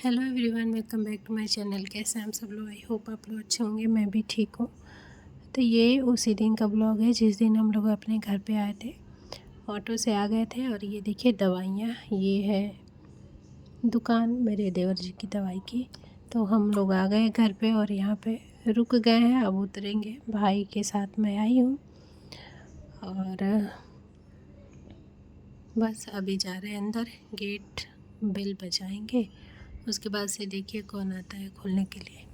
Hello everyone, welcome back to my channel. कैसे हैं हम सब लोग? आई होप आप लोग अच्छे होंगे। मैं भी ठीक हूँ। तो ये उसी दिन का ब्लॉग है जिस दिन हम लोग अपने घर पे आए थे। ऑटो से आ गए थे और ये देखिए दवाइयाँ, ये है दुकान मेरे देवर जी की दवाई की। तो हम लोग आ गए घर पे और यहाँ पे रुक गए हैं। अब उतरेंगे। भाई के साथ मैं आई हूँ और बस अभी जा रहे हैं अंदर। गेट बेल बजाएंगे, उसके बाद से देखिए कौन आता है खोलने के लिए।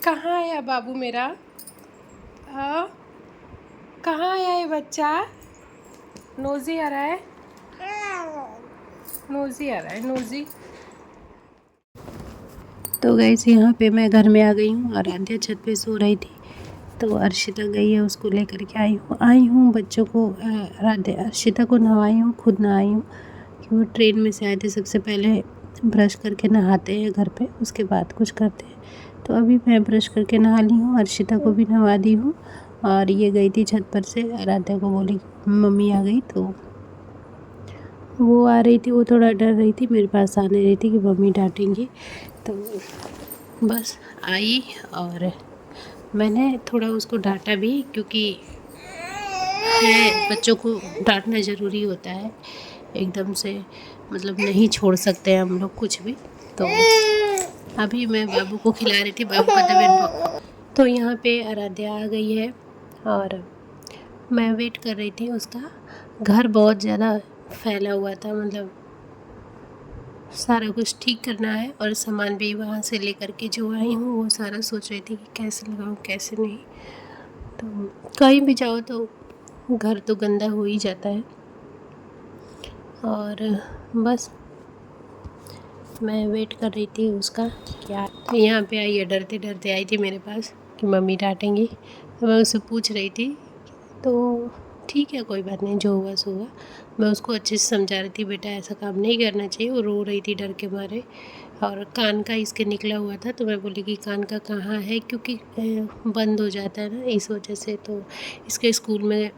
कहाँ आया बाबू मेरा? हाँ, कहाँ आया ये बच्चा? नोजी आ रहा है, नोजी आ रहा है, नोजी। तो गाइस यहाँ पे मैं घर में आ गई हूँ और आद्या छत पे सो रही थी। तो अर्शिता गई है, उसको लेकर के आई हूँ बच्चों को। अर्शिता को नहवाई हूँ, खुद नहाई हूँ कि वो ट्रेन में से आए थे। सबसे पहले ब्रश करके नहाते हैं घर पे, उसके बाद कुछ करते हैं। तो अभी मैं ब्रश करके नहा ली हूँ, अर्शिता को भी नहवा दी हूँ। और ये गई थी छत पर से, आराध्या को बोली मम्मी आ गई। तो वो आ रही थी, वो थोड़ा डर रही थी, मेरे पास आने रही थी कि मम्मी डांटेंगी। तो बस आई और मैंने थोड़ा उसको डांटा भी, क्योंकि है बच्चों को डांटना ज़रूरी होता है। एकदम से मतलब नहीं छोड़ सकते हैं हम लोग कुछ भी। तो अभी मैं बाबू को खिला रही थी, बाबू का तबीयत तो यहाँ पे आराध्या आ गई है और मैं वेट कर रही थी उसका। घर बहुत ज़्यादा फैला हुआ था, मतलब सारा कुछ ठीक करना है और सामान भी वहाँ से लेकर के जो आई हूँ वो सारा सोच रही थी कि कैसे लगाऊँ कैसे नहीं। तो कहीं भी जाओ तो घर तो गंदा हो ही जाता है। और बस मैं वेट कर रही थी उसका क्या। तो यहाँ पे आई है, डरते डरते आई थी मेरे पास कि मम्मी डांटेंगी। तो मैं उससे पूछ रही थी, तो ठीक है कोई बात नहीं, जो हुआ सो हुआ। मैं उसको अच्छे से समझा रही थी, बेटा ऐसा काम नहीं करना चाहिए। वो रो रही थी डर के मारे और कान का इसके निकला हुआ था। तो मैं बोली कि कान का कहाँ है, क्योंकि बंद हो जाता है ना इस वजह से। तो इसके स्कूल में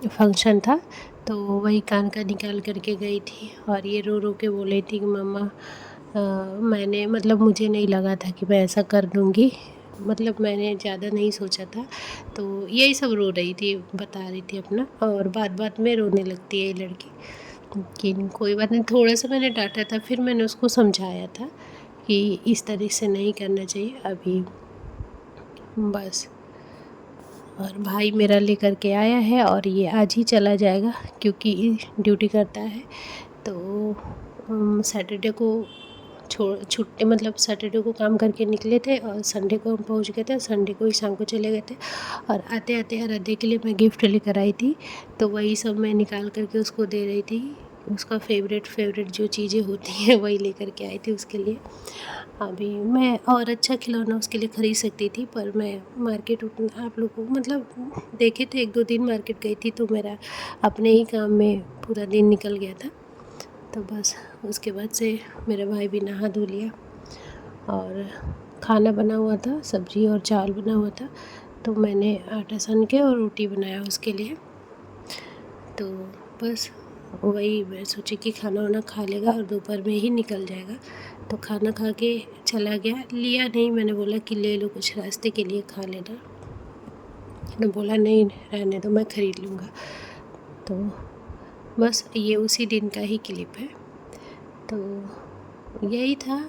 फंक्शन था तो वही कान का निकाल करके गई थी और ये रो रो के बोल रही थी कि मम्मा मैंने मतलब मुझे नहीं लगा था कि मैं ऐसा कर दूँगी, मतलब मैंने ज़्यादा नहीं सोचा था। तो यही सब रो रही थी, बता रही थी अपना, और बात बात में रोने लगती है ये लड़की। कि कोई बात नहीं, थोड़ा सा मैंने डांटा था, फिर मैंने उसको समझाया था कि इस तरह से नहीं करना चाहिए अभी। बस, और भाई मेरा लेकर के आया है और ये आज ही चला जाएगा क्योंकि ड्यूटी करता है। तो सैटरडे को छुट्टी, मतलब सैटरडे को काम करके निकले थे और संडे को हम पहुंच गए थे। संडे को ही शाम को चले गए थे और आते आते आराध्या के लिए मैं गिफ्ट लेकर आई थी। तो वही सब मैं निकाल करके उसको दे रही थी। उसका फेवरेट जो चीज़ें होती हैं वही लेकर के आई थी उसके लिए। अभी मैं और अच्छा खिलौना उसके लिए ख़रीद सकती थी, पर मैं मार्केट उतना आप लोग को मतलब देखे थे, 1-2 दिन मार्केट गई थी तो मेरा अपने ही काम में पूरा दिन निकल गया था। तो बस उसके बाद से मेरा भाई भी नहा धो लिया और खाना बना हुआ था, सब्ज़ी और चावल बना हुआ था। तो मैंने आटा सान के और रोटी बनाया उसके लिए। तो बस वही मैं सोची कि खाना वाना खा लेगा और दोपहर में ही निकल जाएगा। तो खाना खा के चला गया, लिया नहीं। मैंने बोला कि ले लो कुछ रास्ते के लिए खा लेना, तो बोला नहीं रहने दो, मैं ख़रीद लूँगा। तो बस ये उसी दिन का ही क्लिप है। तो यही था,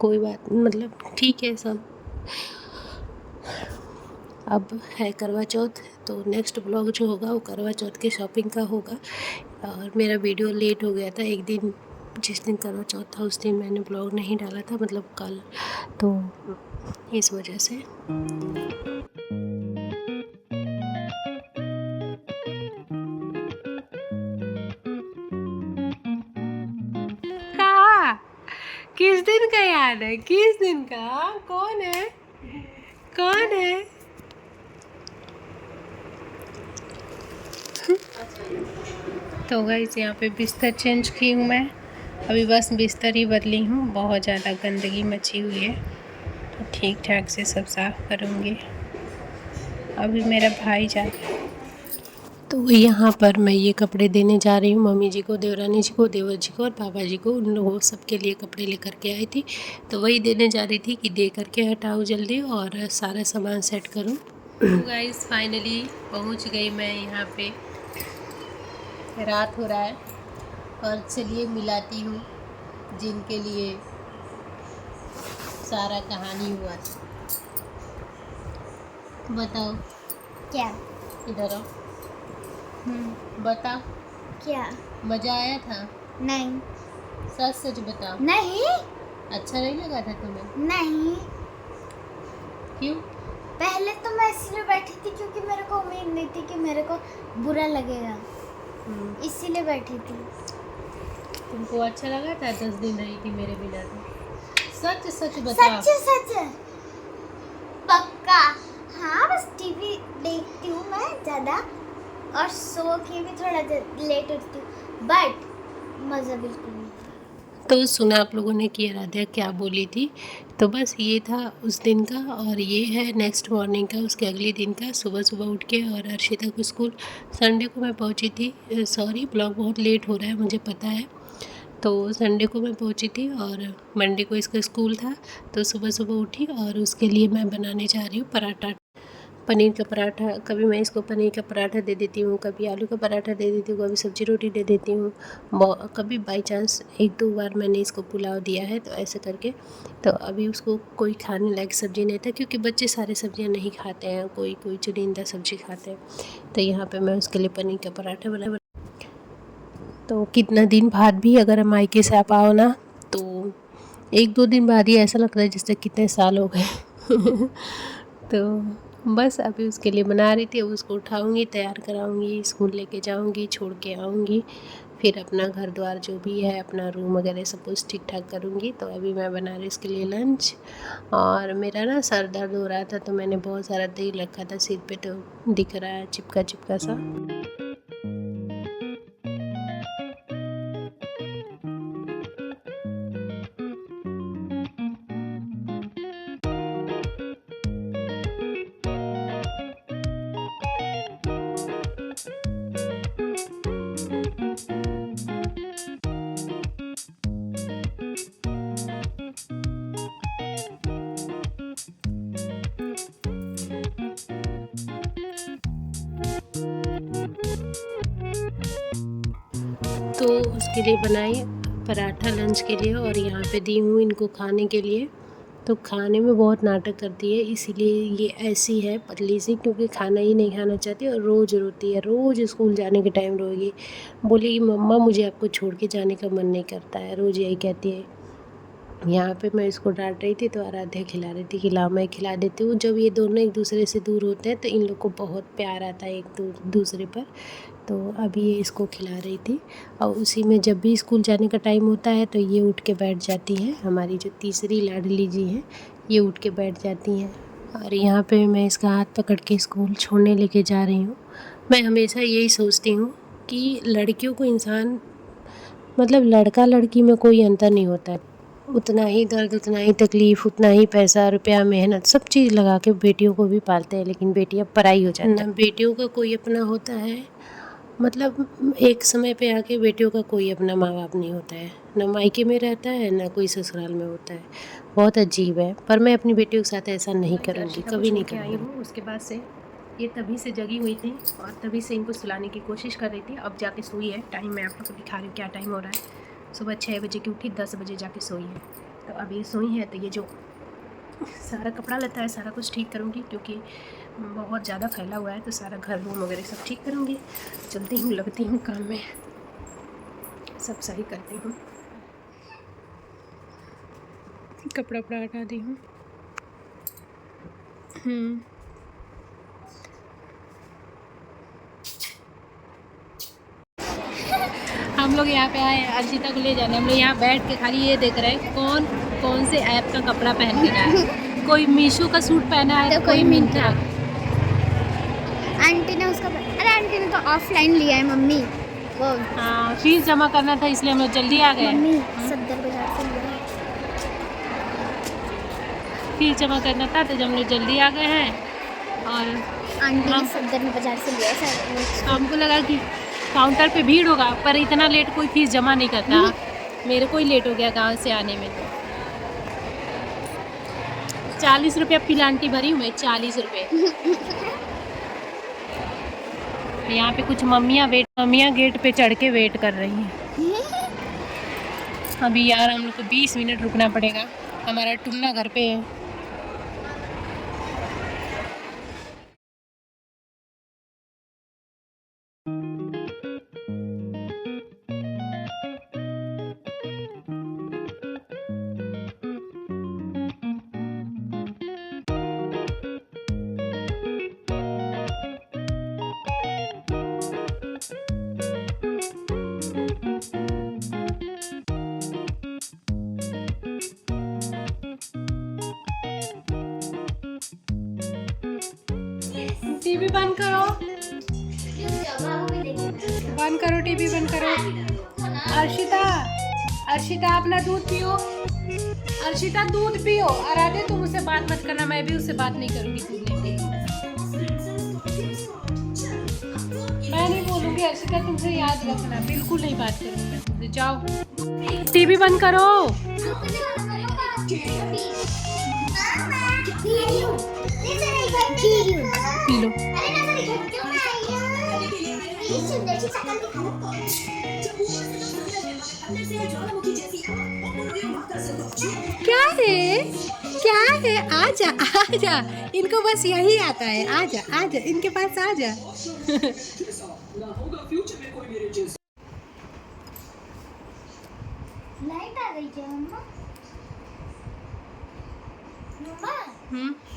कोई बात मतलब ठीक है सब। अब है करवा चौथ, तो नेक्स्ट ब्लॉग जो होगा वो करवा चौथ के शॉपिंग का होगा। और मेरा वीडियो लेट हो गया था एक दिन, जिस दिन करवा चौथ था उस दिन मैंने ब्लॉग नहीं डाला था, मतलब कल, तो इस वजह से। कहाँ, किस दिन का याद है? किस दिन का? कौन है, कौन है? तो गाइस यहाँ पे बिस्तर चेंज की हूँ मैं, अभी बस बिस्तर ही बदली हूँ। बहुत ज़्यादा गंदगी मची हुई है, तो ठीक ठाक से सब साफ़ करूँगी। अभी मेरा भाई जा, तो यहाँ पर मैं ये कपड़े देने जा रही हूँ मम्मी जी को, देवरानी जी को, देवर जी को और पापा जी को। उन लोगों सबके लिए कपड़े लेकर के आई थी, तो वही देने जा रही थी कि दे करके हटाओ जल्दी और सारा सामान सेट करूँ। तो गाइस फाइनली पहुँच गई मैं यहाँ पे। रात हो रहा है और चलिए मिलाती हूँ जिनके लिए सारा कहानी हुआ था। बताओ क्या? इधर आओ। बताओ क्या? मज़ा आया था? नहीं। सच सच बताओ। नहीं। अच्छा नहीं लगा था तुम्हें? नहीं। क्यों? पहले तो मैं इसलिए बैठी थी क्योंकि मेरे को उम्मीद नहीं थी कि मेरे को बुरा लगेगा, इसीलिए बैठी थी। तुमको अच्छा लगा था 10 दिन रही थी मेरे बिना? तो सच सच बताओ। सच सच पक्का। हाँ, बस टीवी देखती हूँ मैं ज़्यादा और सो के भी थोड़ा लेट उठती हूँ, बट मज़ा बिल्कुल नहीं। तो सुना आप लोगों ने कि आराध्या क्या बोली थी। तो बस ये था उस दिन का, और ये है नेक्स्ट मॉर्निंग का, उसके अगले दिन का। सुबह सुबह उठ के और अर्शिता को स्कूल संडे को मैं पहुंची थी। सॉरी ब्लॉग बहुत लेट हो रहा है मुझे पता है। तो संडे को मैं पहुंची थी और मंडे को इसका स्कूल था। तो सुबह सुबह उठी और उसके लिए मैं बनाने जा रही हूँ पराठा, पनीर का पराठा। कभी मैं इसको पनीर का पराठा दे देती हूँ, कभी आलू का पराठा दे देती हूँ, कभी सब्जी रोटी दे देती हूँ, कभी बाई चांस 1-2 बार मैंने इसको पुलाव दिया है। तो ऐसे करके तो अभी उसको कोई खाने लायक सब्ज़ी नहीं था क्योंकि बच्चे सारे सब्जियाँ नहीं खाते हैं, कोई कोई चुनिंदा सब्ज़ी खाते हैं। तो यहाँ पर मैं उसके लिए पनीर का पराठा बना। तो कितना दिन बाद भी अगर हम मायके से आप आओ ना, तो 1-2 दिन बाद ही ऐसा लगता है जैसे कितने साल हो गए। तो बस अभी उसके लिए बना रही थी। अब उसको उठाऊंगी, तैयार कराऊंगी, स्कूल लेके जाऊंगी, छोड़ के आऊंगी, फिर अपना घर द्वार जो भी है, अपना रूम वगैरह सब कुछ ठीक ठाक करूंगी। तो अभी मैं बना रही इसके लिए लंच। और मेरा ना सर दर्द हो रहा था तो मैंने बहुत सारा तेल रखा था सिर पे, तो दिख रहा है चिपका चिपका सा। तो उसके लिए बनाई पराठा लंच के लिए और यहाँ पे दी हूँ इनको खाने के लिए। तो खाने में बहुत नाटक करती है, इसीलिए ये ऐसी है पतली सी, क्योंकि खाना ही नहीं खाना चाहती और रोज़ रोती है। रोज़ स्कूल जाने के टाइम रोएगी, बोलेगी मम्मा मुझे आपको छोड़ के जाने का मन नहीं करता है, रोज़ यही कहती है। यहाँ पे मैं इसको डांट रही थी तो आराध्या खिला रही थी कि ला मैं खिला देती हूँ। जब ये दोनों एक दूसरे से दूर होते हैं तो इन लोग को बहुत प्यार आता है एक दूसरे पर। तो अभी ये इसको खिला रही थी और उसी में जब भी स्कूल जाने का टाइम होता है तो ये उठ के बैठ जाती हैं। हमारी जो तीसरी लाडली जी हैं ये उठ के बैठ जाती हैं। और यहाँ पे मैं इसका हाथ पकड़ के स्कूल छोड़ने लेके जा रही हूँ। मैं हमेशा यही सोचती हूँ कि लड़कियों को इंसान, मतलब लड़का लड़की में कोई अंतर नहीं होता है। उतना ही दर्द, उतना ही तकलीफ़, उतना ही पैसा रुपया, मेहनत, सब चीज़ लगा के बेटियों को भी पालते हैं, लेकिन बेटियां पराई हो जाती हैं। ना बेटियों का कोई अपना होता है, मतलब एक समय पे आके बेटियों का कोई अपना माँ बाप नहीं होता है, ना मायके में रहता है ना कोई ससुराल में होता है। बहुत अजीब है, पर मैं अपनी बेटियों के साथ ऐसा नहीं करूँगी, कभी नहीं करूँगी। उसके बाद से ये तभी से जगी हुई थी और तभी से इनको सुलाने की कोशिश कर रही थी। अब जाके सोई है। टाइम मैं आप लोग को दिखा रही हूँ क्या टाइम हो रहा है। सुबह 6 बजे की उठी, 10 बजे जाके सोई है। तो अब ये सोई है तो ये जो सारा कपड़ा लता है सारा कुछ ठीक करूँगी, क्योंकि बहुत ज़्यादा फैला हुआ है। तो सारा घर रूम वगैरह सब ठीक करूँगी। चलती हूँ, लगती हूँ काम में, सब सही करती हूँ। कपड़ा वपड़ा हटा दी हूँ। हम लोग यहाँ पे आए अर्शिता को ले जाने। हम लोग यहाँ बैठ के खाली ये देख रहे हैं कौन कौन से ऐप का कपड़ा पहन के रहा है। कोई मीशो का सूट पहना है तो कोई मिंत्रा। आंटी ने उसका, अरे आंटी ने तो ऑफलाइन लिया है मम्मी, वो हाँ फीस जमा करना था इसलिए हम लोग जल्दी आ गए। मम्मी सदर बाजार से लिया है। फीस जमा करना था तो हम लोग जल्दी आ गए हैं और आंटी हाँ। ने सदर में बाजार से लिया सर। तो हमको लगा कि काउंटर पे भीड़ होगा, पर इतना लेट कोई फीस जमा नहीं करता। मेरे को ही लेट हो गया गांव से आने में। 40 रुपये पिलांटी भरी हूँ मैं, 40 रुपये। यहाँ पे कुछ मम्मियाँ गेट पे चढ़ के वेट कर रही हैं। अभी यार हम लोग को 20 मिनट रुकना पड़ेगा, हमारा टुन्ना घर पे है। टीवी बंद करो, बंद करो, टीवी बंद करो। अर्शिता अपना दूध पियो। अर्शिता दूध पियो। आराधे तुम उससे बात मत करना, मैं भी उससे बात नहीं करूँगी। मैं नहीं बोलूँगी अर्शिता, तुमसे याद रखना, बिल्कुल नहीं बात करूँगी मैं तुमसे। जाओ टीवी बंद करो। P low. क्या है आजा आजा, इनको बस यही आता है, आजा आजा इनके पास आजा। लाइट आ गई क्या मम्मा? मम्मा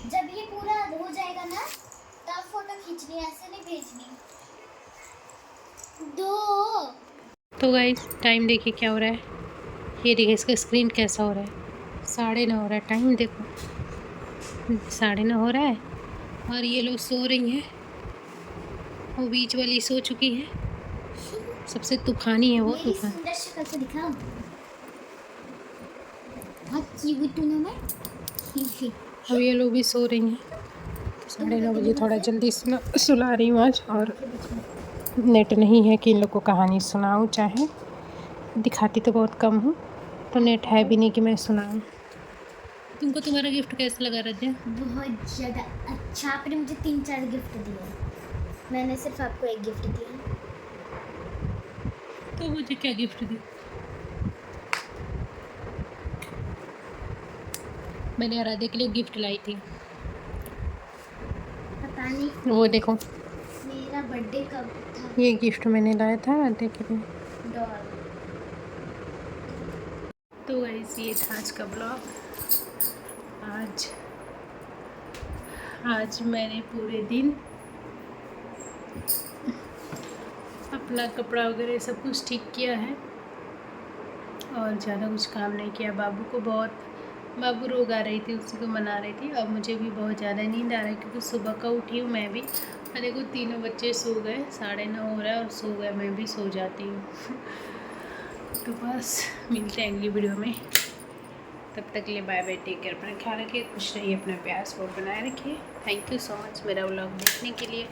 जब ये पूरा हो जाएगा ना तब फोटो खींचनी, ऐसे नहीं भेजनी। दो तो गाइस टाइम देखिए क्या हो रहा है, ये देखिए इसका स्क्रीन कैसा हो रहा है। 9:30 हो रहा है, टाइम देखो 9:30 हो रहा है। और ये लोग सो रही हैं, वो बीच वाली सो चुकी है, सबसे तूफानी है वो मेरी तूफान। सुंदर शक्ल से दिखाओ। बहुत क्यूट हूँ मैं। अब ये लोग भी सो रही हैं। 9:30 बजे थोड़ा जल्दी सुला रही हूँ आज, और नेट नहीं है कि इन लोग को कहानी सुनाऊँ, चाहे दिखाती तो बहुत कम हूँ, तो नेट है भी नहीं कि मैं सुनाऊँ। तुमको तुम्हारा गिफ्ट कैसा लगा रज्जा? बहुत ज़्यादा अच्छा। आपने मुझे 3-4 गिफ्ट दिए, मैंने सिर्फ आपको एक गिफ्ट दिया। तो मुझे क्या गिफ्ट दी? मैंने आराधे के लिए गिफ्ट लाई थी, पता नहीं वो देखो मेरा बर्थडे कब था। ये गिफ्ट मैंने लाया था आराधे के लिए। डॉल। तो गाइस ये था आज का ब्लॉग। आज मैंने पूरे दिन अपना कपड़ा वगैरह सब कुछ ठीक किया है, और ज़्यादा कुछ काम नहीं किया। बाबू रोग आ रही थी, उसी को मना रही थी। अब मुझे भी बहुत ज़्यादा नींद आ रही है, क्योंकि सुबह का उठी हूँ मैं भी, और देखो तीनों बच्चे सो गए, 9:30 हो रहा है और सो गए, मैं भी सो जाती हूँ। तो बस मिलते हैं अगली वीडियो में, तब तक के लिए बाय बाय, टेक केयर, अपना ख्याल रखिए, खुश रहिए, अपना प्यार सपोर्ट बनाए रखिए। थैंक यू सो मच मेरा व्लॉग देखने के लिए।